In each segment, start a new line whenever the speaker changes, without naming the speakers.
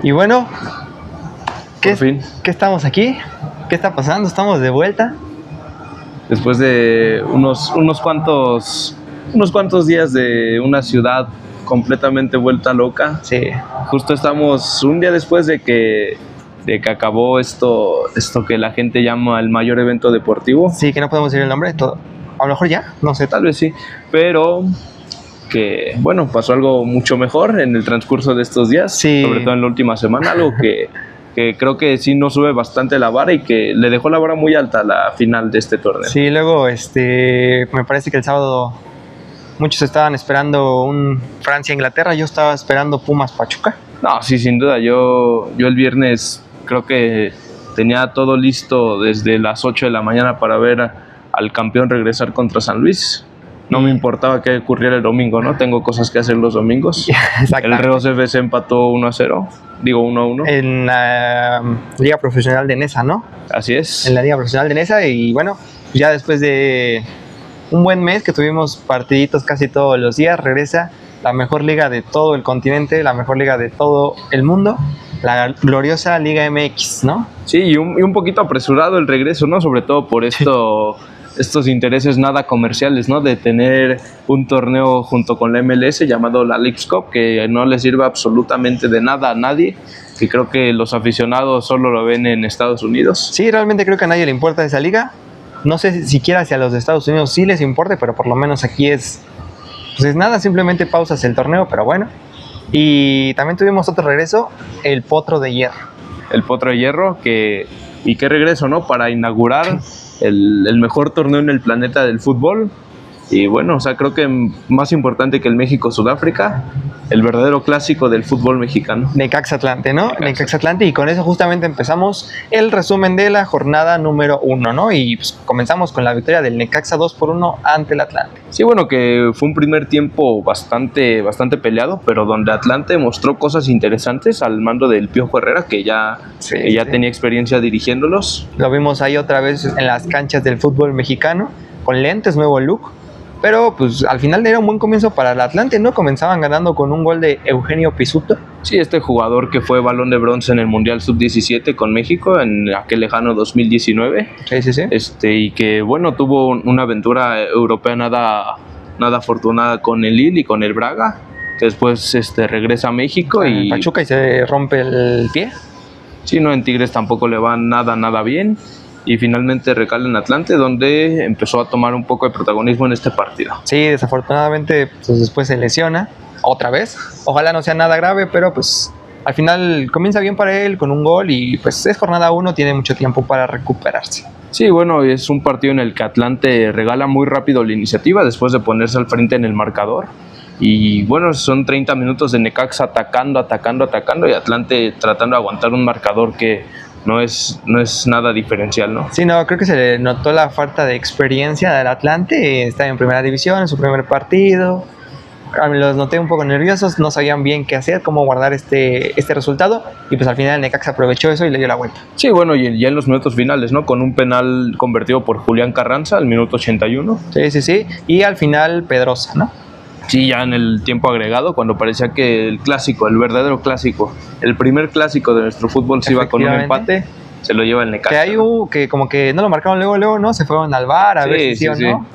Y bueno,
Por fin.
¿qué estamos aquí? ¿Qué está pasando? ¿Estamos de vuelta?
Después de unos cuantos días de una ciudad completamente vuelta loca.
Sí.
Justo estamos un día después de que acabó esto que la gente llama el mayor evento deportivo.
Sí, que no podemos decir el nombre. Todo. A lo mejor ya, no sé.
Tal vez sí, pero que bueno, pasó algo mucho mejor en el transcurso de estos días,
Sí.
Sobre todo en la última semana, algo que creo que sí nos sube bastante la vara y que le dejó la vara muy alta a la final de este torneo.
Sí, luego me parece que el sábado muchos estaban esperando un Francia-Inglaterra, yo estaba esperando Pumas-Pachuca.
No, sí, sin duda, yo el viernes creo que tenía todo listo desde las 8 de la mañana para ver al campeón regresar contra San Luis. No me importaba qué ocurriera el domingo, ¿no? Tengo cosas que hacer los domingos. El Reos FC empató 1-0, digo 1-1.
En la Liga Profesional de Nesa, ¿no?
Así es.
En la Liga Profesional de Nesa, y bueno, ya después de un buen mes que tuvimos partiditos casi todos los días, regresa la mejor liga de todo el continente, la mejor liga de todo el mundo, la gloriosa Liga MX, ¿no?
Sí, y un poquito apresurado el regreso, ¿no? Sobre todo por estos intereses nada comerciales, ¿no? De tener un torneo junto con la MLS llamado la Leagues Cup, que no le sirve absolutamente de nada a nadie, que creo que los aficionados solo lo ven en Estados Unidos.
Sí, realmente creo que a nadie le importa esa liga. No sé si siquiera si a los de Estados Unidos sí les importe, pero por lo menos aquí es nada, simplemente pausas el torneo, pero bueno. Y también tuvimos otro regreso, el Potro de Hierro.
El Potro de Hierro, qué regreso, ¿no? Para inaugurar el mejor torneo en el planeta del fútbol. Y bueno, o sea, creo que más importante que el México-Sudáfrica, el verdadero clásico del fútbol mexicano.
Necaxa Atlante, ¿no? Necaxa Atlante, y con eso justamente empezamos el resumen de la jornada número 1, ¿no? Y pues comenzamos con la victoria del Necaxa 2-1 ante el Atlante.
Sí, bueno, que fue un primer tiempo bastante peleado, pero donde Atlante mostró cosas interesantes al mando del Piojo Herrera, que ya tenía experiencia dirigiéndolos.
Lo vimos ahí otra vez en las canchas del fútbol mexicano, con lentes, nuevo look. Pero pues al final era un buen comienzo para el Atlante, ¿no? Comenzaban ganando con un gol de Eugenio Pizzuto.
Sí, este jugador que fue balón de bronce en el Mundial Sub-17 con México en aquel lejano 2019.
Sí.
Y que bueno, tuvo una aventura europea nada afortunada con el Lille y con el Braga, que después regresa a México y
Pachuca y se rompe el pie.
Sí, no, en Tigres tampoco le va nada bien. Y finalmente recala en Atlante, donde empezó a tomar un poco de protagonismo en este partido.
Sí, desafortunadamente pues después se lesiona otra vez. Ojalá no sea nada grave, pero pues al final comienza bien para él con un gol y pues es jornada 1, tiene mucho tiempo para recuperarse.
Sí, bueno, es un partido en el que Atlante regala muy rápido la iniciativa después de ponerse al frente en el marcador. Y bueno, son 30 minutos de Necaxa atacando y Atlante tratando de aguantar un marcador que no es nada diferencial, ¿no?
Sí, no, creo que se le notó la falta de experiencia del Atlante. Está en primera división, en su primer partido. Los noté un poco nerviosos, no sabían bien qué hacer, cómo guardar este resultado. Y pues al final el Necaxa aprovechó eso y le dio la vuelta.
Sí, bueno, y ya en los minutos finales, ¿no? Con un penal convertido por Julián Carranza al minuto 81.
Sí. Y al final Pedrosa, ¿no?
Sí, ya en el tiempo agregado, cuando parecía que el clásico, el verdadero clásico, el primer clásico de nuestro fútbol se iba con un empate, se lo lleva el Necaxa.
Que hay que como que no lo marcaron luego, ¿no? Se fueron al VAR a ver si sí o no.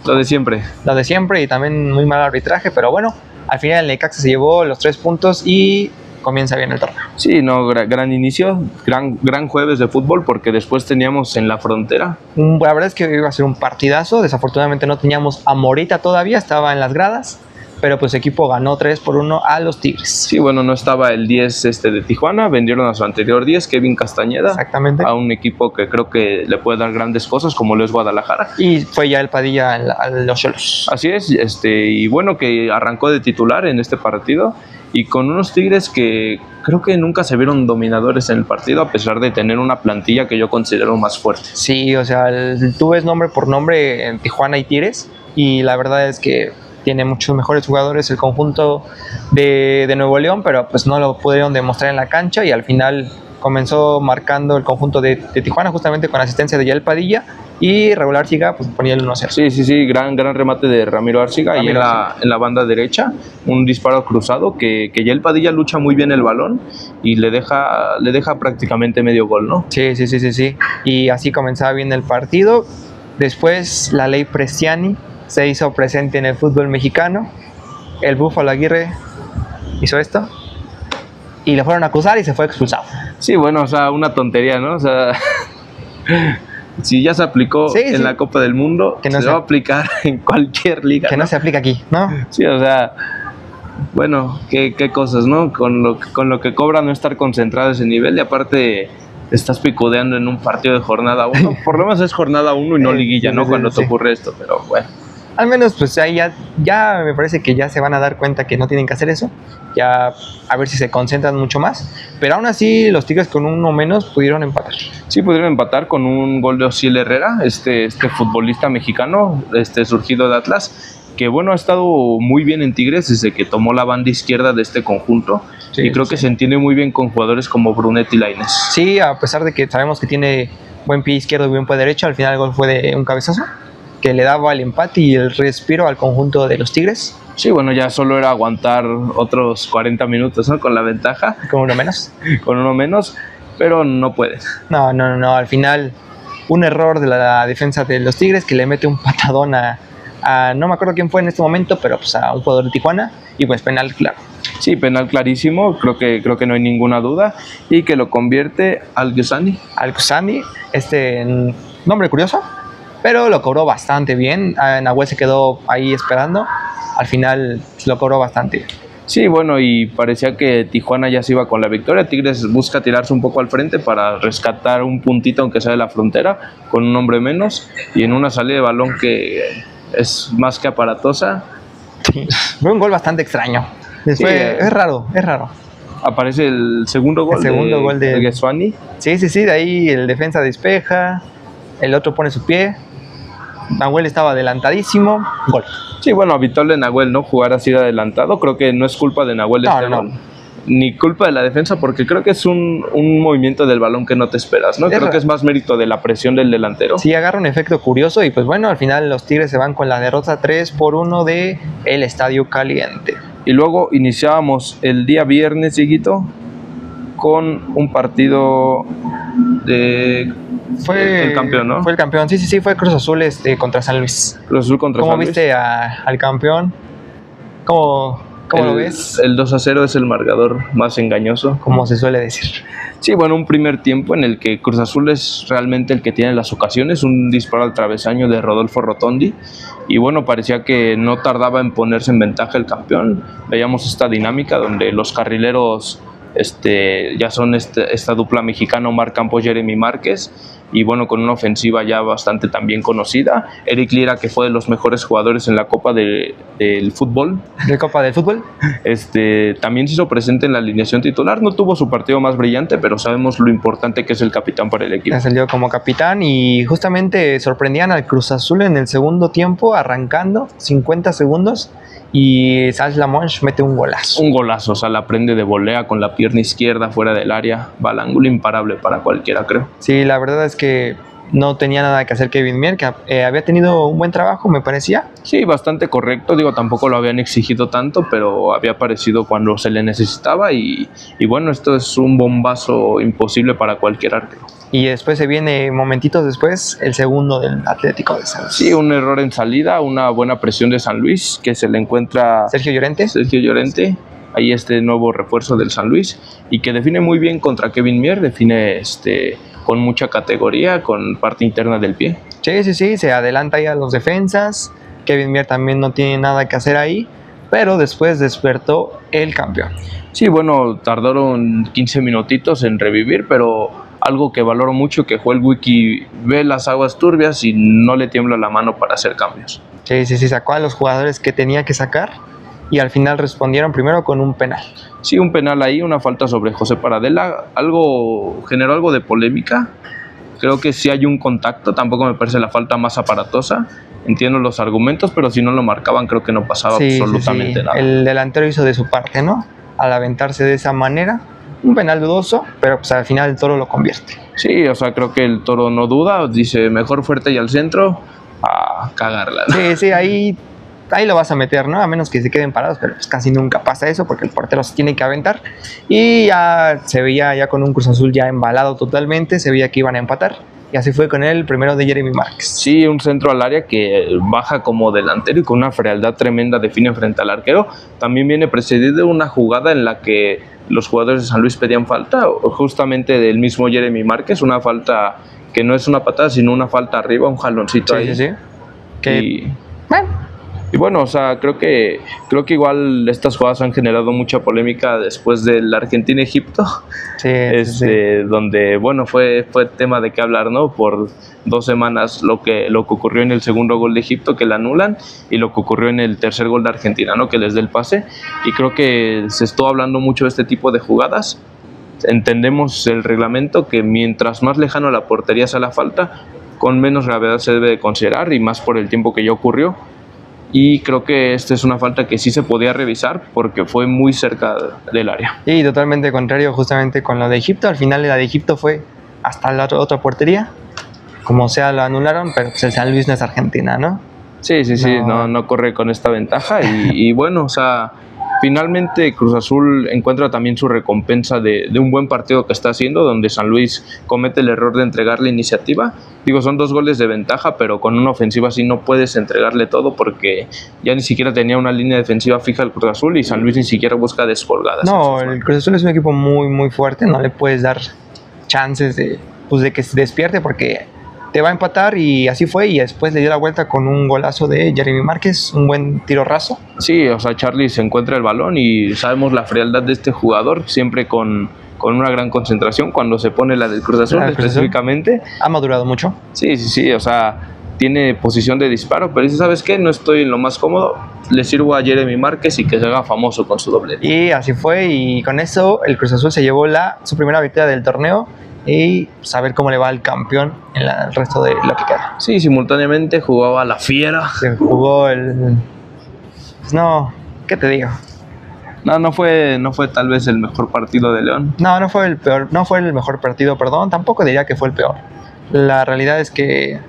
Lo de siempre.
Lo de siempre, y también muy mal arbitraje, pero bueno, al final el Necaxa se llevó los 3 puntos y comienza bien el torneo.
Sí, no, gran inicio, gran jueves de fútbol, porque después teníamos en la frontera.
La verdad es que iba a ser un partidazo. Desafortunadamente no teníamos a Morita todavía, estaba en las gradas, pero pues el equipo ganó 3-1 a los Tigres.
Sí, bueno, no estaba el 10 de Tijuana, vendieron a su anterior 10, Kevin Castañeda.
Exactamente.
A un equipo que creo que le puede dar grandes cosas, como lo es Guadalajara.
Y fue ya el Padilla a los Xolos.
Así es, y bueno, que arrancó de titular en este partido, y con unos Tigres que creo que nunca se vieron dominadores en el partido, a pesar de tener una plantilla que yo considero más fuerte.
Sí, o sea, tú ves nombre por nombre en Tijuana y Tigres, y la verdad es que tiene muchos mejores jugadores el conjunto de Nuevo León, pero pues no lo pudieron demostrar en la cancha, y al final comenzó marcando el conjunto de Tijuana justamente con asistencia de Yael Padilla, y Raúl Arciga pues ponía el 1-0.
Sí, gran remate de Ramiro Arciga ahí en la banda derecha, un disparo cruzado que ya el Padilla lucha muy bien el balón y le deja prácticamente medio gol, ¿no?
Sí, y así comenzaba bien el partido. Después la ley Prestiani se hizo presente en el fútbol mexicano. El Búfalo Aguirre hizo esto y le fueron a acusar y se fue expulsado.
Sí, bueno, o sea, una tontería, ¿no? O sea, si ya se aplicó en la Copa del Mundo, que no se va a aplicar en cualquier liga.
Que no se aplica aquí, ¿no?
Sí, o sea, bueno, qué cosas, ¿no? Con lo que cobra no estar concentrado a ese nivel y aparte estás picodeando en un partido de jornada 1. Por lo menos es jornada 1 y no liguilla, ¿no? Cuando te ocurre esto, pero bueno.
Al menos pues ahí ya me parece que ya se van a dar cuenta que no tienen que hacer eso, ya a ver si se concentran mucho más, pero aún así los Tigres con uno menos pudieron empatar.
Sí, pudieron empatar con un gol de Osiel Herrera, este futbolista mexicano, surgido de Atlas, que bueno, ha estado muy bien en Tigres desde que tomó la banda izquierda de este conjunto, y creo que se entiende muy bien con jugadores como Brunet y Lainez.
Sí, a pesar de que sabemos que tiene buen pie izquierdo y buen pie derecho, al final el gol fue de un cabezazo que le daba el empate y el respiro al conjunto de los Tigres.
Sí, bueno, ya solo era aguantar otros 40 minutos, ¿no? Con la ventaja.
Con uno menos.
Con uno menos, pero no puede.
No, al final un error de la defensa de los Tigres que le mete un patadón a no me acuerdo quién fue en este momento, pero pues a un jugador de Tijuana y pues penal claro.
Sí, penal clarísimo, creo que no hay ninguna duda y que lo convierte Al-Ghazani.
Al-Ghazani, nombre curioso, pero lo cobró bastante bien. Nahuel se quedó ahí esperando. Al final lo cobró bastante bien.
Sí, bueno, y parecía que Tijuana ya se iba con la victoria. Tigres busca tirarse un poco al frente para rescatar un puntito, aunque sea de la frontera, con un hombre menos. Y en una salida de balón que es más que aparatosa.
Sí, fue un gol bastante extraño. Después, es raro.
Aparece el segundo gol de Ghazani.
Sí, de ahí el defensa despeja, el otro pone su pie. Nahuel estaba adelantadísimo, gol.
Sí, bueno, habitual de Nahuel, ¿no? Jugar así de adelantado. Creo que no es culpa de Nahuel gol. Ni culpa de la defensa, porque creo que es un movimiento del balón que no te esperas, ¿no? Creo que es más mérito de la presión del delantero.
Sí, agarra un efecto curioso y pues bueno, al final los Tigres se van con la derrota 3-1 de el Estadio Caliente.
Y luego iniciábamos el día viernes, Dieguito, con un partido de...
Fue
el campeón, ¿no?
Fue el campeón, sí, fue Cruz Azul contra San Luis.
Cruz Azul contra San Luis.
¿Cómo viste al campeón? ¿Cómo lo ves?
El 2-0 es el marcador más engañoso,
como se suele decir.
Sí, bueno, un primer tiempo en el que Cruz Azul es realmente el que tiene las ocasiones, un disparo al travesaño de Rodolfo Rotondi, y bueno, parecía que no tardaba en ponerse en ventaja el campeón. Veíamos esta dinámica donde los carrileros ya son esta dupla mexicana, Omar Campos, Jeremy Márquez, y bueno, con una ofensiva ya bastante también conocida. Eric Lira, que fue de los mejores jugadores en la Copa del Fútbol.
¿De Copa del Fútbol?
También se hizo presente en la alineación titular. No tuvo su partido más brillante, pero sabemos lo importante que es el capitán para el equipo.
Salió como capitán y justamente sorprendían al Cruz Azul en el segundo tiempo, arrancando 50 segundos. Y Sanz Lamonch mete un golazo.
Un golazo, o sea, la prende de volea con la pierna izquierda fuera del área. Va al ángulo, imparable para cualquiera, creo.
Sí, la verdad es que no tenía nada que hacer Kevin Mier, que había tenido un buen trabajo, me parecía.
Sí, bastante correcto. Digo, tampoco lo habían exigido tanto, pero había aparecido cuando se le necesitaba. Y bueno, esto es un bombazo imposible para cualquier arquero.
Y después se viene, momentitos después, el segundo del Atlético de San Luis.
Sí, un error en salida, una buena presión de San Luis, que se le encuentra
Sergio Llorente,
ahí nuevo refuerzo del San Luis, y que define muy bien contra Kevin Mier, define con mucha categoría, con parte interna del pie.
Sí, se adelanta ahí a los defensas. Kevin Mier también no tiene nada que hacer ahí, pero después despertó el campeón.
Sí, bueno, tardaron 15 minutitos en revivir, pero algo que valoro mucho, que Joel Wiki ve las aguas turbias y no le tiembla la mano para hacer cambios.
Sí, sacó a los jugadores que tenía que sacar y al final respondieron primero con un penal.
Sí, un penal ahí, una falta sobre José Paradela, generó algo de polémica. Creo que sí hay un contacto, tampoco me parece la falta más aparatosa. Entiendo los argumentos, pero si no lo marcaban creo que no pasaba absolutamente nada.
El delantero hizo de su parte, ¿no? Al aventarse de esa manera, un penal dudoso, pero pues al final el Toro lo convierte.
Sí, o sea, creo que el Toro no duda, dice mejor fuerte y al centro a cagarla, ¿no?
Sí, ahí lo vas a meter, ¿no? A menos que se queden parados, pero pues casi nunca pasa eso porque el portero se tiene que aventar. Y ya se veía ya con un Cruz Azul ya embalado totalmente, se veía que iban a empatar. Y así fue con el primero de Jeremy Márquez.
Sí, un centro al área que baja como delantero y con una frialdad tremenda define frente al arquero. También viene precedida de una jugada en la que los jugadores de San Luis pedían falta, justamente del mismo Jeremy Márquez, una falta que no es una patada, sino una falta arriba, un jaloncito ahí.
Sí.
Y bueno, o sea, creo que igual estas jugadas han generado mucha polémica después del Argentina-Egipto, donde, bueno, fue tema de qué hablar, ¿no? Por 2 semanas lo que ocurrió en el segundo gol de Egipto, que la anulan, y lo que ocurrió en el tercer gol de Argentina, ¿no? Que les dé el pase, y creo que se estuvo hablando mucho de este tipo de jugadas. Entendemos el reglamento que mientras más lejano a la portería sea la falta, con menos gravedad se debe de considerar, y más por el tiempo que ya ocurrió. Y creo que esta es una falta que sí se podía revisar porque fue muy cerca del área.
Y totalmente contrario justamente con lo de Egipto. Al final la de Egipto fue hasta la otra portería. Como sea, lo anularon, pero pues el San Luis no es Argentina, ¿no?
Sí, no corre con esta ventaja. Y bueno, o sea, finalmente Cruz Azul encuentra también su recompensa de un buen partido que está haciendo, donde San Luis comete el error de entregar la iniciativa. Digo, son 2 goles de ventaja, pero con una ofensiva así no puedes entregarle todo porque ya ni siquiera tenía una línea defensiva fija el Cruz Azul y San Luis ni siquiera busca descolgadas.
No, el Cruz Azul es un equipo muy, muy fuerte, no le puedes dar chances de que se despierte porque te va a empatar, y así fue, y después le dio la vuelta con un golazo de Jeremy Márquez, un buen tiro raso.
Sí, o sea, Charlie se encuentra el balón y sabemos la frialdad de este jugador, siempre con una gran concentración cuando se pone la del Cruz Azul específicamente.
Ha madurado mucho.
Sí, o sea, tiene posición de disparo, pero dice, ¿sabes qué? No estoy en lo más cómodo, le sirvo a Jeremy Márquez y que se haga famoso con su doblete.
Y así fue, y con eso el Cruz Azul se llevó su primera victoria del torneo, y saber cómo le va al campeón en el resto de lo que queda.
Sí, simultáneamente jugaba la Fiera.
Se jugó pues no, ¿qué te digo?
No fue tal vez el mejor partido de León.
No fue el peor, no fue el mejor partido, perdón, tampoco diría que fue el peor. La realidad es que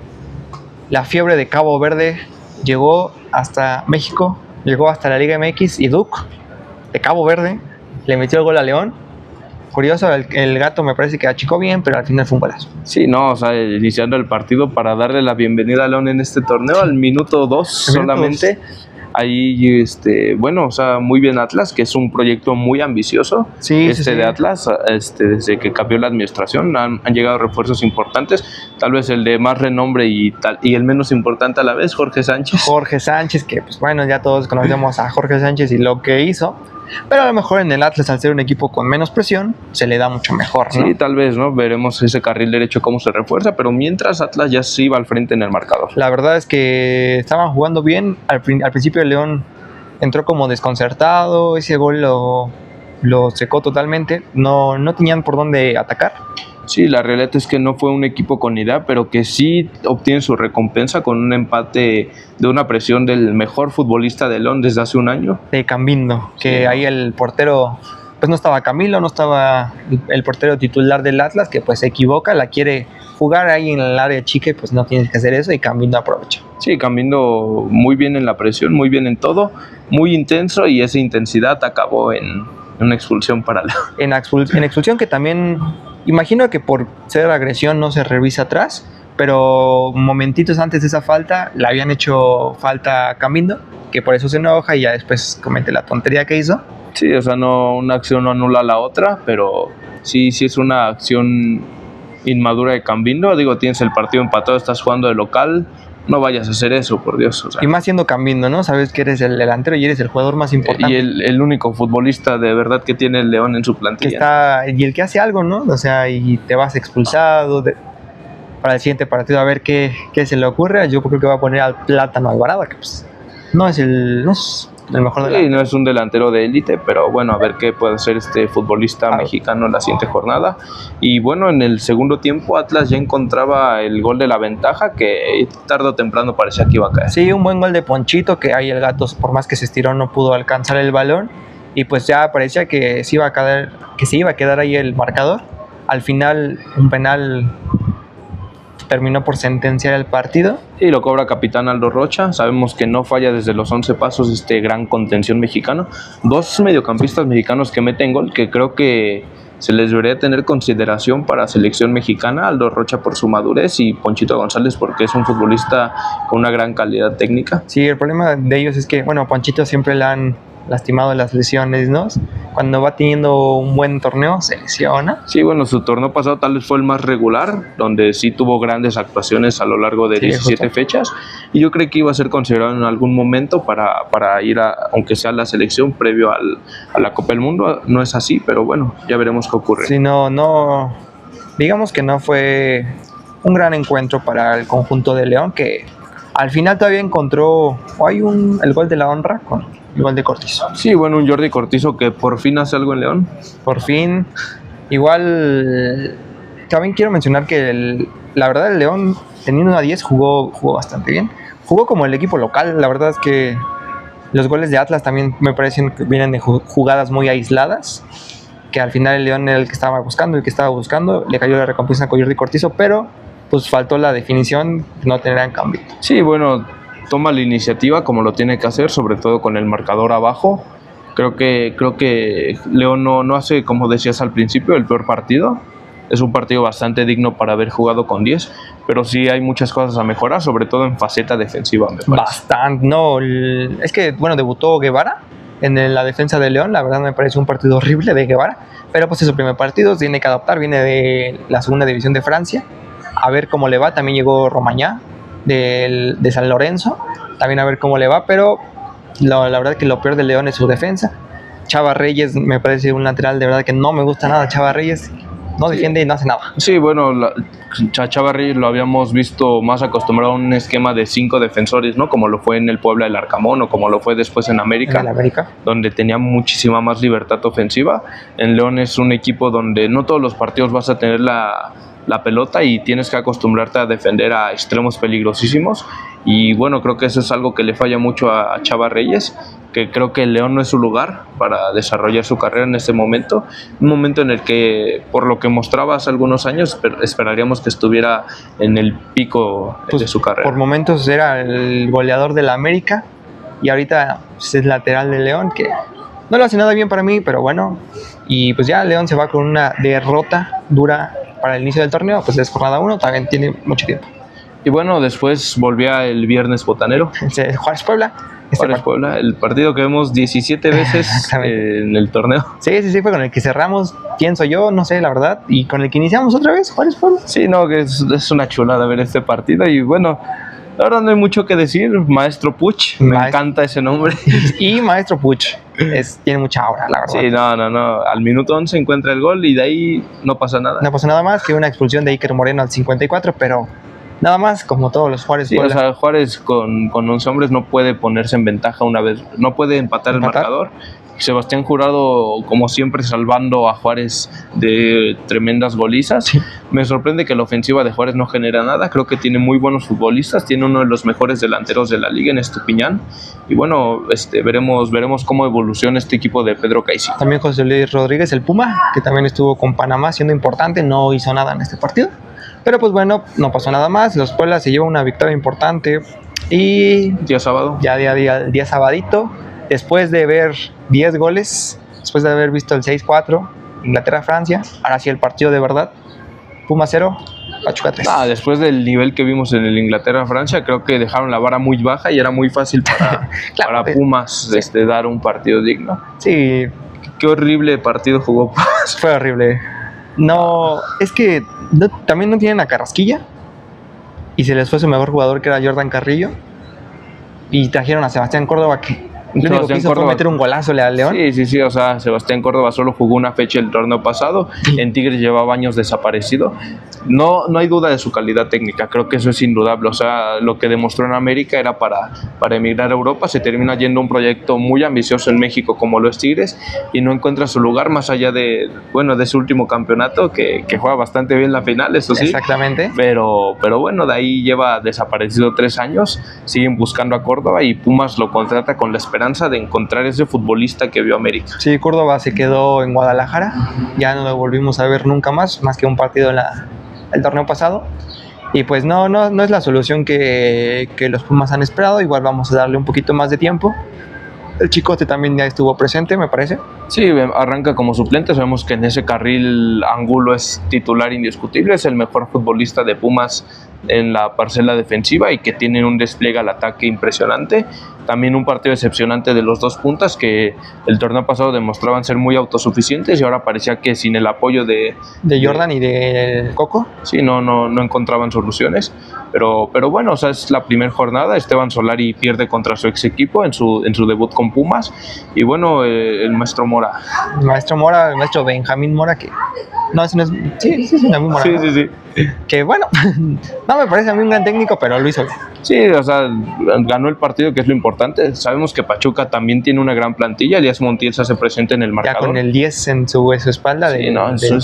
la fiebre de Cabo Verde llegó hasta México, llegó hasta la Liga MX, y Duke de Cabo Verde le metió el gol a León. Curioso, el Gato me parece que achicó bien, pero al final fue un golazo.
Sí, no, o sea, iniciando el partido para darle la bienvenida a León en este torneo, al minuto 2 solamente. Ahí, bueno, o sea, muy bien Atlas, que es un proyecto muy ambicioso.
Sí.
De Atlas, desde que cambió la administración, han llegado refuerzos importantes. Tal vez el de más renombre y el menos importante a la vez, Jorge Sánchez.
Jorge Sánchez, que pues bueno, ya todos conocemos a Jorge Sánchez y lo que hizo. Pero a lo mejor en el Atlas, al ser un equipo con menos presión, se le da mucho mejor, ¿no?
Sí, tal vez, ¿no? Veremos ese carril derecho cómo se refuerza, pero mientras Atlas ya se iba al frente en el marcador.
La verdad es que estaban jugando bien. Al principio el León entró como desconcertado, ese gol lo secó totalmente, no tenían por dónde atacar.
Sí, la realidad es que no fue un equipo con idea, pero que sí obtiene su recompensa con un empate de una presión del mejor futbolista de León desde hace un año.
De Cambindo, que sí. Ahí el portero, pues no estaba Camilo, no estaba el portero titular del Atlas, que pues se equivoca, la quiere jugar ahí en el área chica, pues no tienes que hacer eso, y Cambindo aprovecha.
Sí, Cambindo muy bien en la presión, muy bien en todo, muy intenso, y esa intensidad acabó en una expulsión para León.
En expulsión que también... Imagino que por ser agresión no se revisa atrás, pero momentitos antes de esa falta le habían hecho falta a Cambindo, que por eso se enoja y ya después comete la tontería que hizo.
Sí, o sea, una acción no anula la otra, pero sí es una acción inmadura de Cambindo. Digo, tienes el partido empatado, estás jugando de local, no vayas a hacer eso, por Dios. O sea.
Y más siendo Cambindo, ¿no? Sabes que eres el delantero y eres el jugador más importante.
Y el único futbolista de verdad que tiene el León en su plantilla.
Y el que hace algo, ¿no? O sea, y te vas expulsado para el siguiente partido a ver qué se le ocurre. Yo creo que va a poner al Plátano Alvarado, que pues no es el mejor delantero.
Sí, no es un delantero de élite, pero bueno, a ver qué puede hacer este futbolista mexicano en la siguiente jornada. Y bueno, en el segundo tiempo Atlas ya encontraba el gol de la ventaja, que tarde o temprano parecía que iba a caer.
Sí, un buen gol de Ponchito, que ahí el Gato, por más que se estiró, no pudo alcanzar el balón. y pues ya parecía que se iba a quedar ahí el marcador. Al final un penal terminó por sentenciar el partido.
Y lo cobra capitán Aldo Rocha. Sabemos que no falla desde los 11 pasos este gran contención mexicano. Dos mediocampistas mexicanos que meten gol, que creo que se les debería tener consideración para selección mexicana. Aldo Rocha por su madurez y Ponchito González porque es un futbolista con una gran calidad técnica.
Sí, el problema de ellos es que, bueno, Ponchito siempre le han lastimado las lesiones, ¿no? Cuando va teniendo un buen torneo se lesiona.
Sí, bueno, su torneo pasado tal vez fue el más regular, donde sí tuvo grandes actuaciones a lo largo de 17 fechas, y yo creo que iba a ser considerado en algún momento para ir aunque sea a la selección previo a la Copa del Mundo. No es así, pero bueno, ya veremos qué ocurre.
Sí, no, digamos que no fue un gran encuentro para el conjunto de León, que al final todavía encontró el gol de la honra con el gol de Cortizo.
Sí, bueno, un Jordi Cortizo que por fin hace algo en León.
Por fin. Igual, también quiero mencionar que la verdad el León, teniendo una 10, jugó bastante bien. Jugó como el equipo local. La verdad es que los goles de Atlas también me parecen que vienen de jugadas muy aisladas, que al final el León era el que estaba buscando, le cayó la recompensa con Jordi Cortizo, pero pues faltó la definición, no tener en cambio.
Sí, bueno, toma la iniciativa como lo tiene que hacer, sobre todo con el marcador abajo. Creo que León no hace, como decías al principio, el peor partido. Es un partido bastante digno para haber jugado con 10, pero sí hay muchas cosas a mejorar, sobre todo en faceta defensiva, me parece.
Bastante, no, es que, bueno, debutó Guevara en la defensa de León. La verdad me parece un partido horrible de Guevara, pero pues es su primer partido, tiene que adaptar, viene de la segunda división de Francia, a ver cómo le va. También llegó Romagnà de San Lorenzo, también a ver cómo le va, pero la verdad que lo peor de León es su defensa. Chava Reyes me parece un lateral de verdad que no me gusta nada. Chava Reyes no defiende y no hace nada.
Sí, bueno, Chava Reyes lo habíamos visto más acostumbrado a un esquema de 5 defensores, ¿no? Como lo fue en el Puebla del Arcamón o como lo fue después en América, donde tenía muchísima más libertad ofensiva. En León es un equipo donde no todos los partidos vas a tener la pelota y tienes que acostumbrarte a defender a extremos peligrosísimos, y bueno, creo que eso es algo que le falla mucho a Chava Reyes, que creo que el León no es su lugar para desarrollar su carrera en este momento, un momento en el que, por lo que mostraba hace algunos años, esperaríamos que estuviera en el pico de su carrera.
Por momentos era el goleador de la América y ahorita pues, es lateral de León, que no lo hace nada bien para mí, pero bueno, y pues ya León se va con una derrota dura para el inicio del torneo, pues es jornada 1, también tiene mucho tiempo.
Y bueno, después volvía el viernes botanero.
Juárez Puebla.
Puebla, el partido que vemos 17 veces en el torneo.
Sí, fue con el que cerramos, pienso yo, no sé, la verdad, y con el que iniciamos otra vez, Juárez Puebla.
Sí, no, que es una chulada ver este partido, y bueno, la verdad no hay mucho que decir. Maestro Puch, me encanta ese nombre.
Y Maestro Puch tiene mucha aura, la verdad.
Sí, no. Al minuto 11 encuentra el gol y de ahí no pasa nada.
No pasa nada más que una expulsión de Iker Moreno al 54, pero nada más, como todos los Juárez.
Sí, o sea, Juárez con 11 hombres no puede ponerse en ventaja una vez, no puede empatar el marcador. Sebastián Jurado, como siempre, salvando a Juárez de tremendas golizas. Sí. Me sorprende que la ofensiva de Juárez no genera nada. Creo que tiene muy buenos futbolistas, tiene uno de los mejores delanteros de la liga en Estupiñán. Y bueno, veremos cómo evoluciona este equipo de Pedro Caicín.
También José Luis Rodríguez, el Puma, que también estuvo con Panamá siendo importante, no hizo nada en este partido. Pero pues bueno, no pasó nada más. Los Puebla se llevan una victoria importante. Y
día sábado.
Ya día sabadito. Después de ver 10 goles, después de haber visto el 6-4, Inglaterra-Francia, ahora sí el partido de verdad. Puma 0, Pachuca 3.
Después del nivel que vimos en el Inglaterra-Francia, creo que dejaron la vara muy baja y era muy fácil para, claro, para Pumas dar un partido digno.
Sí.
Qué horrible partido jugó Pumas.
Fue horrible. No, es que también no tienen a Carrasquilla y se les fue su mejor jugador, que era Jordan Carrillo, y trajeron a Sebastián Córdoba, que lo único que hizo fue meter un golazo a León.
Sí, o sea, Sebastián Córdoba solo jugó una fecha el torneo pasado, en Tigres llevaba años desaparecido. No hay duda de su calidad técnica, creo que eso es indudable. O sea, lo que demostró en América era para emigrar a Europa, se termina yendo a un proyecto muy ambicioso en México como lo es Tigres, y no encuentra su lugar más allá de su último campeonato, que juega bastante bien la final, eso sí.
Exactamente.
Pero bueno, de ahí lleva desaparecido 3 años, siguen buscando a Córdoba y Pumas lo contrata con la esperanza esperanza de encontrar ese futbolista que vio América.
Sí, Córdoba se quedó en Guadalajara, ya no lo volvimos a ver nunca más que un partido en el torneo pasado. Y pues no es la solución que los Pumas han esperado. Igual vamos a darle un poquito más de tiempo. El Chicote también ya estuvo presente, me parece.
Sí, arranca como suplente. Sabemos que en ese carril Angulo es titular indiscutible, es el mejor futbolista de Pumas en la parcela defensiva y que tienen un despliegue al ataque impresionante. También un partido decepcionante de los dos puntas que el torneo pasado demostraban ser muy autosuficientes y ahora parecía que sin el apoyo de
Jordan y de Coco.
Sí, no encontraban soluciones. Pero bueno, o sea, es la primera jornada. Esteban Solari pierde contra su ex equipo en su debut con Pumas. Y bueno, el maestro Mora.
El maestro Benjamín Mora, que... No, ese no es... Sí, Benjamín Mora.
Sí.
Que bueno, no me parece a mí un gran técnico, pero lo hizo bien.
Sí, o sea, ganó el partido, que es lo importante. Sabemos que Pachuca también tiene una gran plantilla. Elías Montiel se hace presente en el marcador.
Ya con el 10 en su espalda de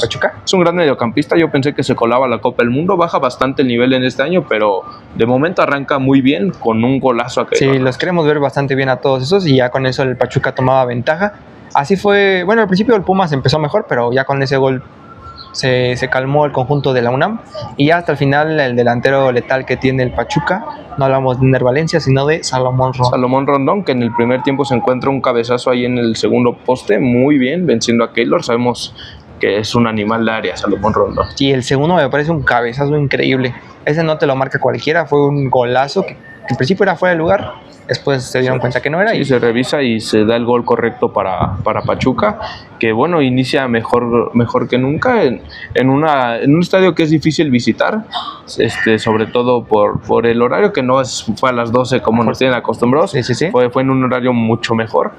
Pachuca.
Es un gran mediocampista. Yo pensé que se colaba a la Copa del Mundo. Baja bastante el nivel en este año, pero de momento arranca muy bien con un golazo a
Sí, los queremos ver bastante bien a todos esos y ya con eso el Pachuca tomaba ventaja. Así fue, bueno, al principio el Pumas empezó mejor, pero ya con ese gol se calmó el conjunto de la UNAM y ya hasta el final el delantero letal que tiene el Pachuca, no hablamos de Ner Valencia sino de Salomón
Rondón, que en el primer tiempo se encuentra un cabezazo ahí en el segundo poste, muy bien, venciendo a Keylor. Sabemos que es un animal de área Salomón Rondón.
Y el segundo me parece un cabezazo increíble, ese no te lo marca cualquiera, fue un golazo que en principio era fuera de lugar, después se dieron cuenta que no era.
Sí, y se revisa y se da el gol correcto para Pachuca, que bueno, inicia mejor que nunca en un estadio que es difícil visitar, sobre todo por el horario, que fue a las 12 como nos tienen acostumbrados.
Sí.
Fue en un horario mucho mejor.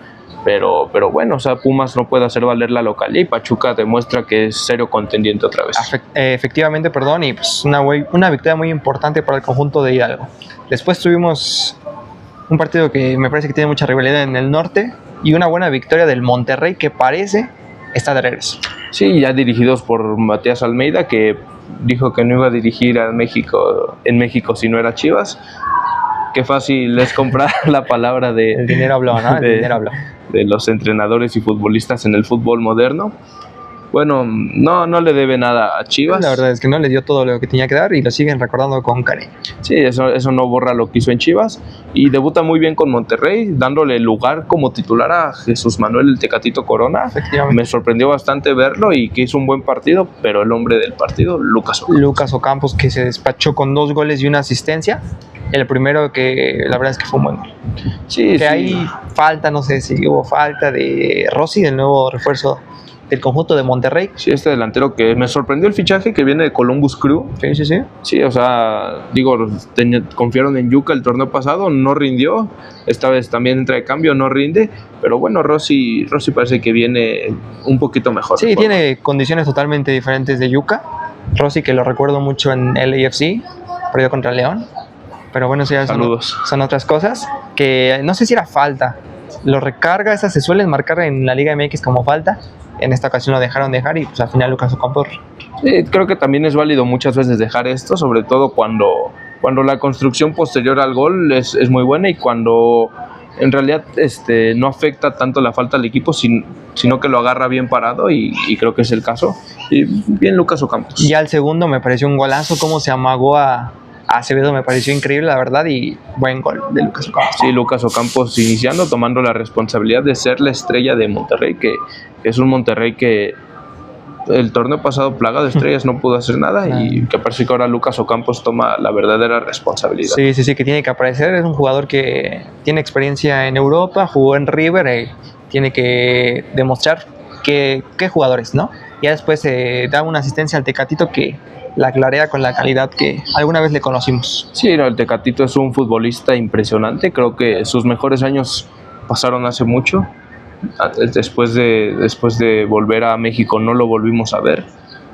Pero bueno, o sea, Pumas no puede hacer valer la localía y Pachuca demuestra que es serio contendiente otra vez.
Efectivamente, y pues una victoria muy importante para el conjunto de Hidalgo. Después tuvimos un partido que me parece que tiene mucha rivalidad en el norte y una buena victoria del Monterrey que parece está de regreso.
Sí, ya dirigidos por Matías Almeida, que dijo que no iba a dirigir en México si no era Chivas. Qué fácil es comprar la palabra
el dinero habló, ¿no? El dinero habló.
De los entrenadores y futbolistas en el fútbol moderno. Bueno, no le debe nada a Chivas.
La verdad es que no le dio todo lo que tenía que dar y lo siguen recordando con cariño.
Sí, eso no borra lo que hizo en Chivas. Y debuta muy bien con Monterrey, dándole lugar como titular a Jesús Manuel el Tecatito Corona.
Efectivamente.
Me sorprendió bastante verlo y que hizo un buen partido, pero el hombre del partido, Lucas
Ocampos, que se despachó con 2 goles y una asistencia. El primero que la verdad es que fue un buen gol.
Sí,
que hay falta, no sé si hubo falta de Rossi, del nuevo refuerzo del conjunto de Monterrey.
Sí, este delantero que me sorprendió el fichaje, que viene de Columbus Crew.
Sí.
Sí, o sea, confiaron en Yuca el torneo pasado, no rindió. Esta vez también entra de cambio, no rinde. Pero bueno, Rossi parece que viene un poquito mejor.
Sí, tiene condiciones totalmente diferentes de Yuca. Rossi, que lo recuerdo mucho en LAFC, perdió contra León. Pero bueno, eso ya son otras cosas. Que no sé si era falta. Lo recarga, esas se suelen marcar en la Liga MX como falta. En esta ocasión lo dejaron dejar y pues al final Lucas Ocampos.
Sí, creo que también es válido muchas veces dejar esto, sobre todo cuando la construcción posterior al gol es muy buena y cuando en realidad no afecta tanto la falta al equipo, sino que lo agarra bien parado y creo que es el caso. Y bien Lucas Ocampos.
Ya el segundo me pareció un golazo, cómo se amagó a Acevedo, me pareció increíble, la verdad, y buen gol de Lucas Ocampos.
Sí, Lucas Ocampos iniciando, tomando la responsabilidad de ser la estrella de Monterrey, que es un Monterrey que el torneo pasado, plaga de estrellas, no pudo hacer nada y que parece que ahora Lucas Ocampos toma la verdadera responsabilidad.
Sí, que tiene que aparecer, es un jugador que tiene experiencia en Europa, jugó en River, tiene que demostrar qué jugadores, ¿no? Ya después da una asistencia al Tecatito que la clarea con la calidad que alguna vez le conocimos.
Sí, el Tecatito es un futbolista impresionante, creo que sus mejores años pasaron hace mucho. Después de volver a México no lo volvimos a ver.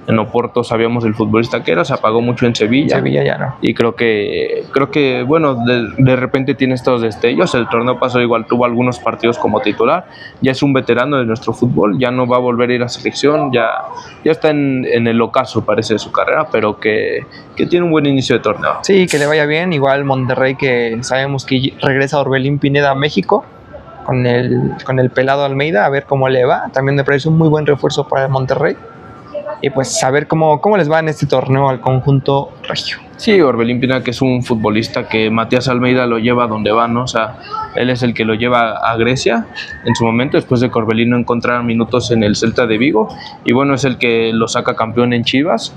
En Oporto sabíamos el futbolista que era, se apagó mucho en Sevilla.
Sevilla ya no.
Y creo que bueno, de repente tiene estos destellos. El torneo pasado igual tuvo algunos partidos como titular. Ya es un veterano de nuestro fútbol, ya no va a volver a ir a selección, ya está en el ocaso, parece, de su carrera, pero que tiene un buen inicio de torneo.
Sí, que le vaya bien. Igual Monterrey, que sabemos que regresa Orbelín Pineda a México. con el pelado Almeida, a ver cómo le va. También me parece un muy buen refuerzo para el Monterrey. Y pues saber cómo les va en este torneo al conjunto regio.
Sí, Orbelín Pineda, que es un futbolista que Matías Almeida lo lleva a donde va, ¿no? O sea, él es el que lo lleva a Grecia en su momento, después de que Orbelín no encontrara minutos en el Celta de Vigo, y bueno, es el que lo saca campeón en Chivas.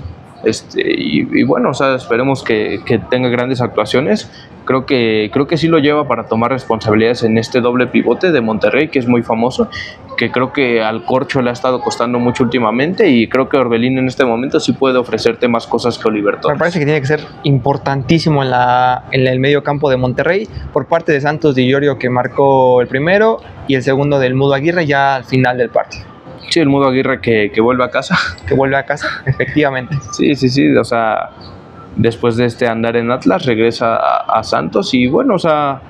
Y bueno, o sea, esperemos que tenga grandes actuaciones. Creo que sí lo lleva para tomar responsabilidades en este doble pivote de Monterrey, que es muy famoso, que creo que al Corcho le ha estado costando mucho últimamente, y creo que Orbelín en este momento sí puede ofrecerte más cosas que Oliver Torres.
Me parece que tiene que ser importantísimo en el medio campo de Monterrey, por parte de Santos Di Iorio, que marcó el primero, y el segundo del Mudo Aguirre ya al final del partido.
Sí, el Mudo Aguirre que vuelve a casa.
Que vuelve a casa, efectivamente.
Sí, o sea, después de andar en Atlas, regresa a Santos, y bueno, o sea,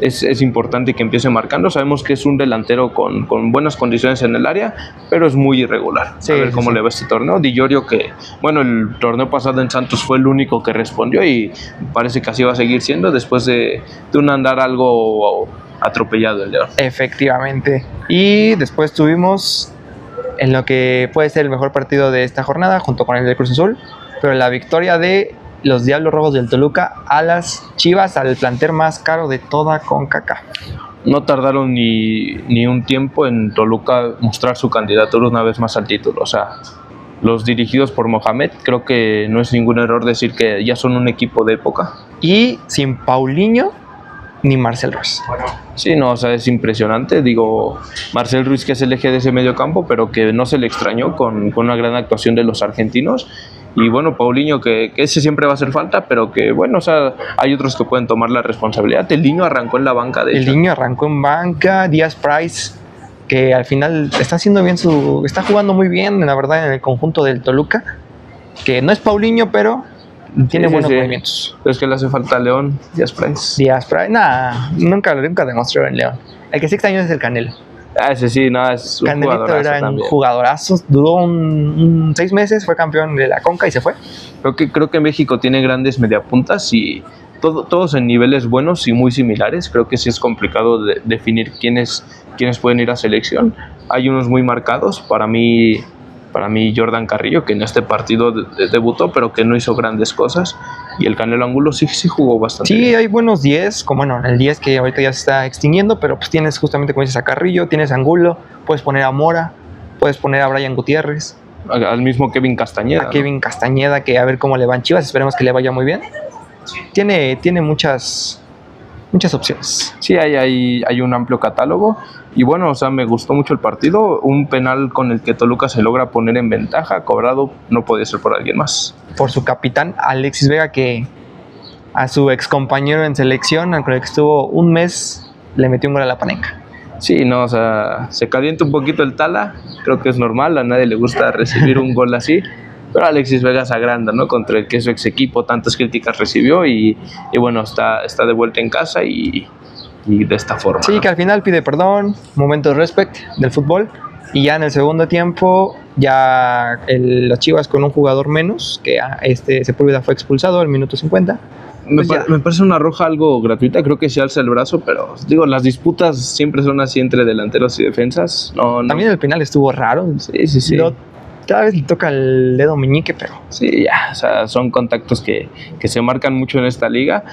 es importante que empiece marcando. Sabemos que es un delantero con buenas condiciones en el área, pero es muy irregular.
Sí,
a ver cómo le va este torneo. Di Iorio, que bueno, el torneo pasado en Santos fue el único que respondió, y parece que así va a seguir siendo después de un andar algo atropellado el León.
Efectivamente. Y después tuvimos en lo que puede ser el mejor partido de esta jornada, junto con el del Cruz Azul, pero la victoria de los Diablos Rojos del Toluca a las Chivas, al plantel más caro de toda CONCACAF.
No tardaron ni un tiempo en Toluca mostrar su candidatura una vez más al título. O sea, los dirigidos por Mohamed, creo que no es ningún error decir que ya son un equipo de época.
Y sin Paulinho ni Marcel Ruiz.
Sí, no, o sea, es impresionante. Digo, Marcel Ruiz, que es el eje de ese medio campo, pero que no se le extrañó con una gran actuación de los argentinos. Y bueno, Paulinho, que ese siempre va a hacer falta, pero que bueno, o sea, hay otros que pueden tomar la responsabilidad. El Niño arrancó en la banca, de hecho.
El Niño arrancó en banca. Díaz Price, que al final está haciendo bien está jugando muy bien, la verdad, en el conjunto del Toluca, que no es Paulinho, pero tiene buenos movimientos.
Pero es que le hace falta a León, Díaz Price.
Díaz Price, nada, nunca demostró en León. El que sí extraño es el Canelo.
Ese sí, nada, es un
Canelito
jugadorazo
era
también.
un jugadorazo, duró 6 meses, fue campeón de la Conca y se fue.
Creo que México tiene grandes mediapuntas, y todos en niveles buenos y muy similares. Creo que sí es complicado definir quiénes pueden ir a selección. Hay unos muy marcados. Para mí Jordan Carrillo, que en este partido debutó, pero que no hizo grandes cosas. Y el Canelo Angulo sí jugó bastante
Sí,
bien.
hay buenos 10, como bueno, el 10 que ahorita ya se está extinguiendo, pero pues tienes justamente, como dices, a Carrillo, tienes a Angulo, puedes poner a Mora, puedes poner a Brian Gutiérrez,
Al mismo Kevin Castañeda.
a Kevin Castañeda, que a ver cómo le van Chivas, esperemos que le vaya muy bien. Tiene muchas opciones.
Sí, hay un amplio catálogo. Y bueno, o sea, me gustó mucho el partido. Un penal con el que Toluca se logra poner en ventaja, cobrado, no podía ser por alguien más.
Por su capitán, Alexis Vega, que a su ex compañero en selección, con el que estuvo un mes, le metió un gol a la Panenka.
Sí, no, o sea, se calienta un poquito el Tala. Creo que es normal, a nadie le gusta recibir un gol así. Pero Alexis Vega se agranda, ¿no? Contra el que su ex equipo tantas críticas recibió, y bueno, está de vuelta en casa y de esta forma.
Sí,
¿no?
que al final pide perdón, momento de respect del fútbol, y ya en el segundo tiempo, ya las Chivas con un jugador menos, que Sepúlveda fue expulsado al minuto 50.
Me parece una roja algo gratuita, creo que se alza el brazo, pero digo, las disputas siempre son así entre delanteros y defensas. No.
También el penal estuvo raro.
Sí.
Cada vez le toca el dedo meñique, pero
sí, ya, o sea, son contactos que se marcan mucho en esta liga.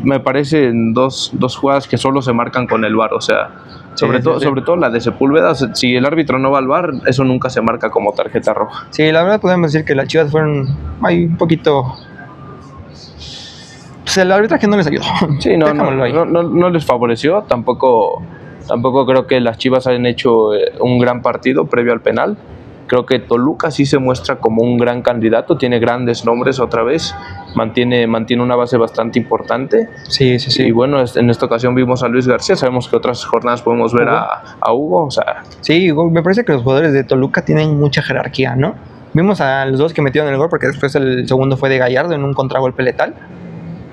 Me parecen dos jugadas que solo se marcan con el VAR, o sea, sobre todo la de Sepúlveda. O sea, si el árbitro no va al VAR, eso nunca se marca como tarjeta roja.
Sí, la verdad podemos decir que las Chivas fueron ahí un poquito... Pues el arbitraje no les ayudó.
Sí, no les favoreció. Tampoco creo que las Chivas hayan hecho un gran partido previo al penal. Creo que Toluca sí se muestra como un gran candidato, tiene grandes nombres otra vez, mantiene una base bastante importante.
Sí.
Y bueno, en esta ocasión vimos a Luis García, sabemos que otras jornadas podemos ver a Hugo, o sea...
Sí, me parece que los jugadores de Toluca tienen mucha jerarquía, ¿no? Vimos a los dos que metieron el gol, porque después el segundo fue de Gallardo en un contragolpe letal,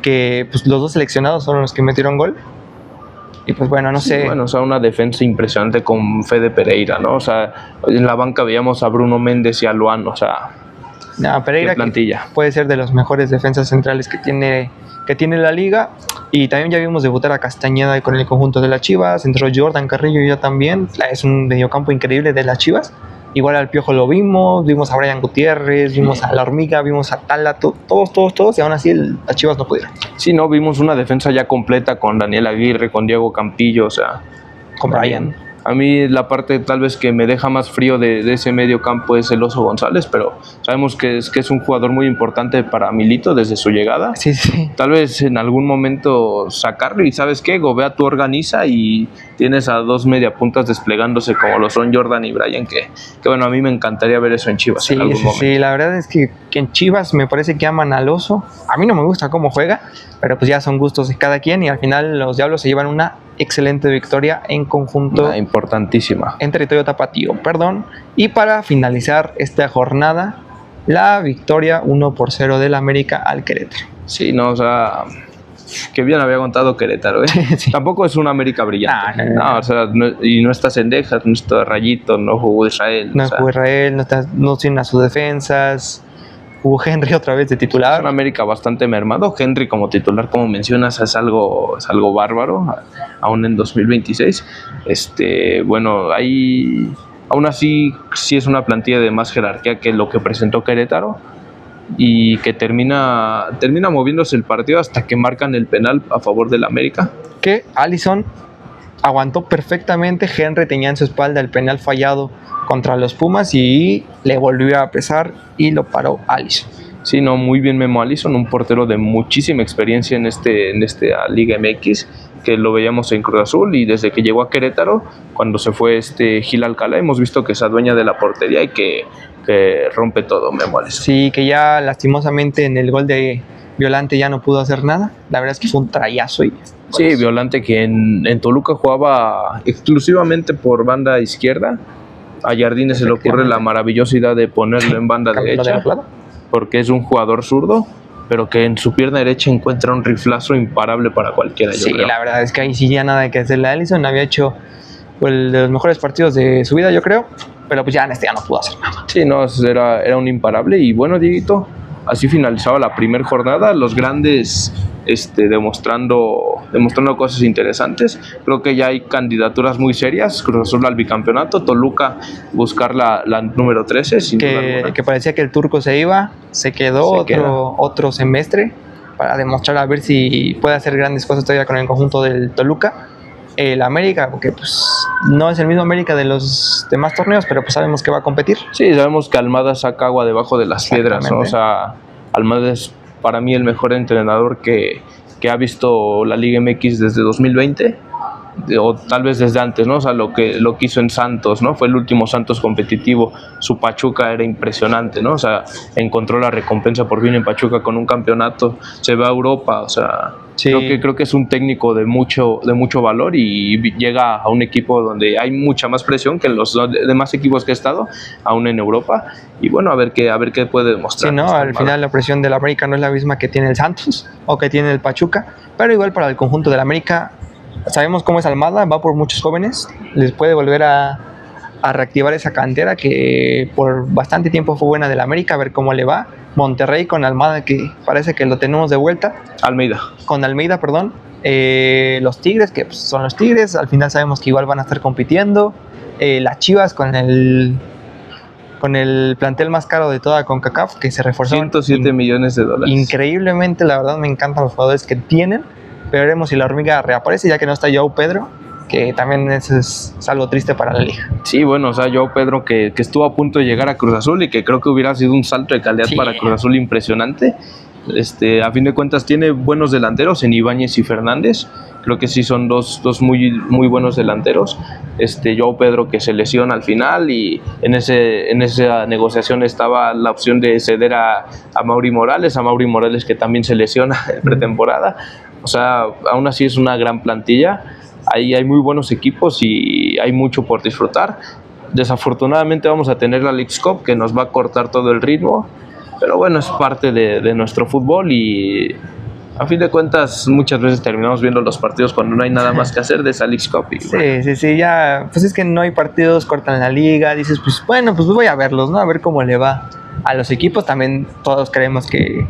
que pues los dos seleccionados son los que metieron gol. Y pues bueno, no sé.
Bueno, o sea, una defensa impresionante con Fede Pereira, ¿no? O sea, en la banca veíamos a Bruno Méndez y a Luan, o sea,
No, Pereira
plantilla.
Puede ser de los mejores defensas centrales que tiene la liga. Y también ya vimos debutar a Castañeda con el conjunto de las Chivas. Entró Jordan Carrillo ya también. Es un mediocampo increíble de las Chivas. Igual al Piojo lo vimos a Brian Gutiérrez, vimos a La Hormiga, vimos a Tala, todos, y aún así las Chivas no pudieron.
Sí, no, vimos una defensa ya completa con Daniel Aguirre, con Diego Campillo, o sea...
Con Brian.
A mí la parte tal vez que me deja más frío de ese medio campo es el Oso González, pero sabemos que es un jugador muy importante para Milito desde su llegada.
Sí.
Tal vez en algún momento sacarlo y ¿sabes qué? Gobea tú organiza y tienes a dos mediapuntas desplegándose como lo son Jordan y Brian, que bueno, a mí me encantaría ver eso en Chivas en algún momento.
Sí, la verdad es que en Chivas me parece que aman al Oso. A mí no me gusta cómo juega, pero pues ya son gustos de cada quien y al final los Diablos se llevan una excelente victoria en conjunto.
Importantísima.
En territorio tapatío, Y para finalizar esta jornada, la victoria 1-0 del América al Querétaro.
Sí, no, o sea, que bien había contado Querétaro, ¿eh? Sí. Tampoco es un América brillante. No, o sea, y no está Cendejas, no está Rayito, no jugó Israel.
No jugó Israel, no tiene a sus defensas. Jugó Henry otra vez de titular.
Es un América bastante mermado. Henry como titular, como mencionas, es algo bárbaro, aún en 2026. Bueno, ahí aún así sí es una plantilla de más jerarquía que lo que presentó Querétaro y que termina moviéndose el partido hasta que marcan el penal a favor del América.
Que Alisson aguantó perfectamente. Henry tenía en su espalda el penal fallado contra los Pumas y le volvió a pesar y lo paró Alisson.
Sí, no, muy bien Memo Alisson, un portero de muchísima experiencia en esta Liga MX, que lo veíamos en Cruz Azul y desde que llegó a Querétaro, cuando se fue Gil Alcalá, hemos visto que se adueña de la portería y que rompe todo Memo Alisson.
Sí, que ya lastimosamente en el gol de Violante ya no pudo hacer nada. La verdad es que fue un trayazo.
Sí, Violante que en Toluca jugaba exclusivamente por banda izquierda. A Jardines se le ocurre la maravillosa idea de ponerlo en banda derecha, porque es un jugador zurdo, pero que en su pierna derecha encuentra un riflazo imparable para cualquiera.
Sí, la verdad es que ahí sí ya nada que hacerle a Alisson. Había hecho de los mejores partidos de su vida, yo creo, pero pues ya en ya no pudo hacer nada.
Sí, no, era un imparable. Y bueno, Dieguito, así finalizaba la primera jornada, los grandes demostrando cosas interesantes. Creo que ya hay candidaturas muy serias: Cruz Azul al bicampeonato, Toluca buscar la número 13, sin duda alguna.
Que parecía que el turco se quedó otro semestre para demostrar a ver si puede hacer grandes cosas todavía con el conjunto del Toluca. El América, porque pues no es el mismo América de los demás torneos, pero pues sabemos que va a competir.
Sí, sabemos que Almada saca agua debajo de las piedras, ¿no? O sea, Almada es para mí el mejor entrenador que ha visto la Liga MX desde 2020, o tal vez desde antes, ¿no? O sea, lo que hizo en Santos, ¿no? Fue el último Santos competitivo. Su Pachuca era impresionante, ¿no? O sea, encontró la recompensa por fin en Pachuca con un campeonato. Se va a Europa, o sea, sí. Creo que es un técnico de mucho valor y llega a un equipo donde hay mucha más presión que en los demás equipos que ha estado, aún en Europa. Y bueno, a ver qué puede demostrar.
Sí, no, al final la presión del América no es la misma que tiene el Santos o que tiene el Pachuca, pero igual para el conjunto del América sabemos cómo es Almada, va por muchos jóvenes, les puede volver a reactivar esa cantera que por bastante tiempo fue buena del América, a ver cómo le va. Monterrey con Almada, que parece que lo tenemos de vuelta. Con Almeida, perdón. Los Tigres, que pues, son los Tigres, al final sabemos que igual van a estar compitiendo. Las Chivas con el plantel más caro de toda CONCACAF, que se reforzó.
$107 millones.
Increíblemente, la verdad me encantan los jugadores que tienen. Pero veremos si la Hormiga reaparece, ya que no está Joao Pedro, que también es algo triste para la liga.
Sí, bueno, o sea, Joao Pedro que estuvo a punto de llegar a Cruz Azul y que creo que hubiera sido un salto de calidad para Cruz Azul impresionante. A fin de cuentas tiene buenos delanteros en Ibáñez y Fernández. Creo que sí son dos muy, muy buenos delanteros. Joao Pedro que se lesiona al final y en esa negociación estaba la opción de ceder a Mauri Morales. A Mauri Morales que también se lesiona en pretemporada. O sea, aún así es una gran plantilla. Ahí hay muy buenos equipos y hay mucho por disfrutar. Desafortunadamente vamos a tener la Leagues Cup que nos va a cortar todo el ritmo, pero bueno, es parte de nuestro fútbol y a fin de cuentas muchas veces terminamos viendo los partidos cuando no hay nada más que hacer de esa Leagues Cup.
Sí, ya, pues es que no hay partidos, cortan la liga, dices, pues bueno, pues voy a verlos, ¿no? A ver cómo le va a los equipos. También todos creemos que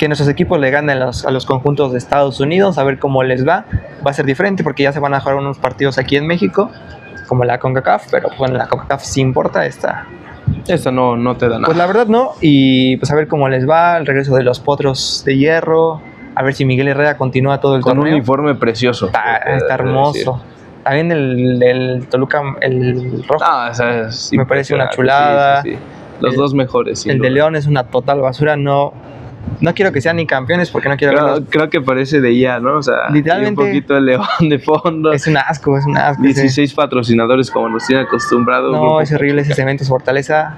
nuestros equipos le ganen a los conjuntos de Estados Unidos, a ver cómo les va. Va a ser diferente porque ya se van a jugar unos partidos aquí en México, como la CONCACAF, pero bueno, la CONCACAF sí importa, esta
no te da nada.
pues la verdad no, y pues a ver cómo les va, el regreso de los Potros de Hierro, a ver si Miguel Herrera continúa todo el
Con
torneo.
un uniforme precioso.
Está hermoso. También el Toluca, el rojo, me parece una chulada.
Sí. Los dos mejores.
El de León es una total basura, no quiero que sean ni campeones porque no quiero verlos.
Creo que parece de ya, ¿no? O sea,
literalmente
un poquito de León de fondo.
Es un asco.
16 patrocinadores como nos tiene acostumbrado.
No, es horrible ese Cementos Fortaleza.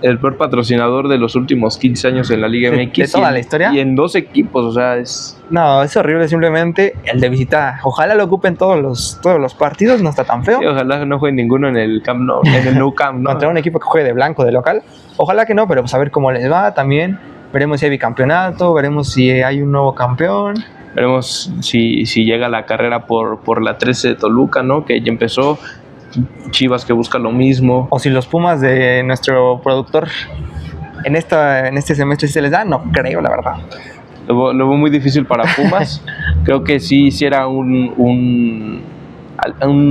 El peor patrocinador de los últimos 15 años en la Liga MX.
¿De toda la historia?
Y en 2 equipos, o sea, es...
No, es horrible simplemente el de visita. Ojalá lo ocupen todos los partidos, no está tan feo.
Sí, ojalá no juegue ninguno en el Camp Nou, en el Nou Camp, ¿no?
Contra un equipo que juegue de blanco, de local. Ojalá que no, pero pues a ver cómo les va también. Veremos si hay bicampeonato, veremos si hay un nuevo campeón.
Veremos si llega la carrera por la 13 de Toluca, ¿no? Que ya empezó. Chivas que busca lo mismo.
O si los Pumas de nuestro productor en este semestre se les da, no creo, la verdad.
Lo veo muy difícil para Pumas. Creo que sí era un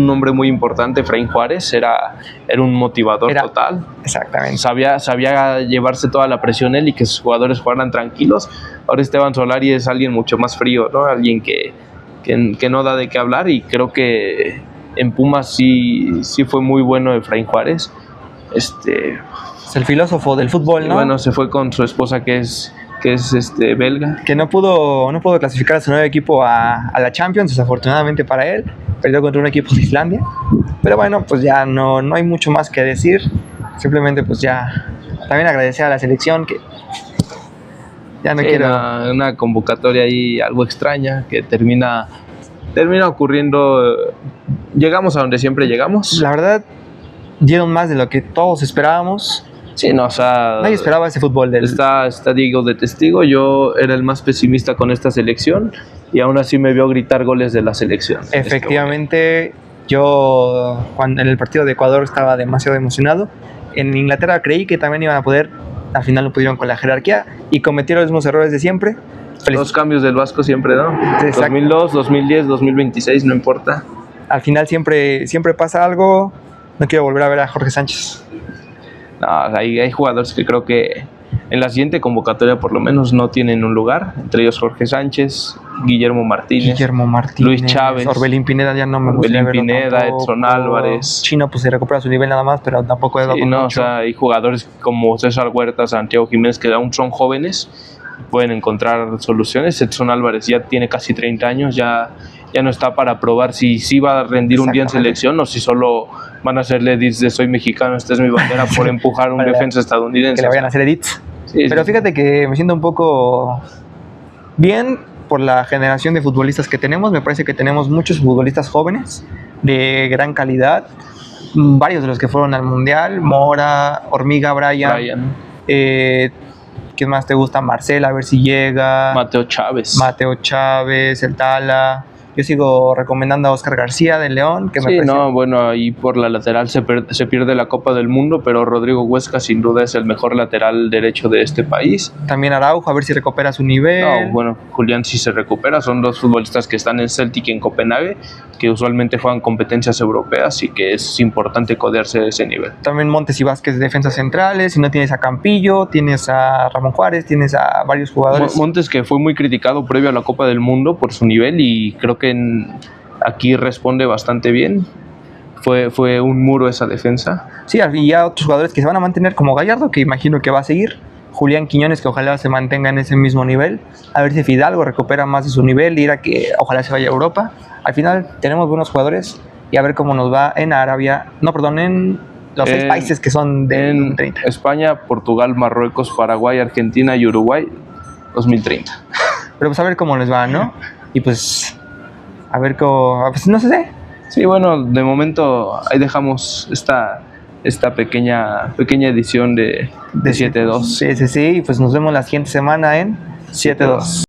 hombre muy importante, Efraín Juárez, era un motivador total.
Exactamente.
Sabía llevarse toda la presión él y que sus jugadores jugaran tranquilos. Ahora Esteban Solari es alguien mucho más frío, ¿no? Alguien que no da de qué hablar, y creo que en Pumas sí fue muy bueno Efraín Juárez.
Es el filósofo del fútbol, ¿no?
Bueno, se fue con su esposa que es belga.
Que no pudo clasificar a su nuevo equipo a la Champions, desafortunadamente para él. Perdió contra un equipo de Islandia. Pero bueno, pues ya no hay mucho más que decir. Simplemente pues ya también agradecer a la selección que ya no quiero...
Una convocatoria ahí algo extraña que termina ocurriendo. Llegamos a donde siempre llegamos.
La verdad, dieron más de lo que todos esperábamos.
Sí, no, o sea...
Nadie esperaba ese fútbol del...
Está Diego de testigo. Yo era el más pesimista con esta selección y aún así me vio gritar goles de la selección.
Efectivamente, yo en el partido de Ecuador estaba demasiado emocionado. En Inglaterra creí que también iban a poder. Al final no pudieron con la jerarquía y cometieron los mismos errores de siempre.
Los cambios del Vasco siempre, ¿no? Exacto. 2002, 2010, 2026, no importa.
Al final siempre pasa algo. No quiero volver a ver a Jorge Sánchez.
No, hay jugadores que creo que en la siguiente convocatoria por lo menos no tienen un lugar. Entre ellos Jorge Sánchez, Guillermo Martínez, Luis Chávez,
Orbelín Pineda, ya no me gustaría verlo
Pineda, Edson Álvarez.
Chino pues se recupera su nivel nada más, pero tampoco es
mucho. O sea, hay jugadores como César Huerta, Santiago Jiménez que aún son jóvenes, pueden encontrar soluciones. Edson Álvarez ya tiene casi 30 años, ya no está para probar si va a rendir un día en selección o si solo van a hacerle edits de soy mexicano, esta es mi bandera por empujar un defensa estadounidense.
Que le vayan a hacer edits. Sí, pero fíjate que me siento un poco bien por la generación de futbolistas que tenemos. Me parece que tenemos muchos futbolistas jóvenes de gran calidad. Varios de los que fueron al Mundial. Mora, Hormiga, Brian. ¿Quién más te gusta? Marcela, a ver si llega.
Mateo Chávez,
el Tala. Yo sigo recomendando a Oscar García de León. Que
ahí por la lateral se pierde la Copa del Mundo, pero Rodrigo Huesca sin duda es el mejor lateral derecho de este país.
También Araujo, a ver si recupera su nivel.
Julián sí se recupera. Son dos futbolistas que están en Celtic y en Copenhague, que usualmente juegan competencias europeas y que es importante codearse de ese nivel.
También Montes y Vázquez, defensas centrales. Si no tienes a Campillo, tienes a Ramón Juárez, tienes a varios jugadores.
Montes, que fue muy criticado previo a la Copa del Mundo por su nivel, y creo que aquí responde bastante bien. Fue un muro esa defensa.
Sí, y ya otros jugadores que se van a mantener, como Gallardo, que imagino que va a seguir. Julián Quiñones, que ojalá se mantenga en ese mismo nivel. A ver si Fidalgo recupera más de su nivel y que ojalá se vaya a Europa. Al final tenemos buenos jugadores y a ver cómo nos va en en los 6 países que son de 30.
España, Portugal, Marruecos, Paraguay, Argentina y Uruguay, 2030.
Pero pues a ver cómo les va, ¿no? Y pues a ver cómo... Pues no sé.
Sí, bueno, de momento ahí dejamos esta pequeña edición de 7-2.
Sí, y pues nos vemos la siguiente semana en 7-2.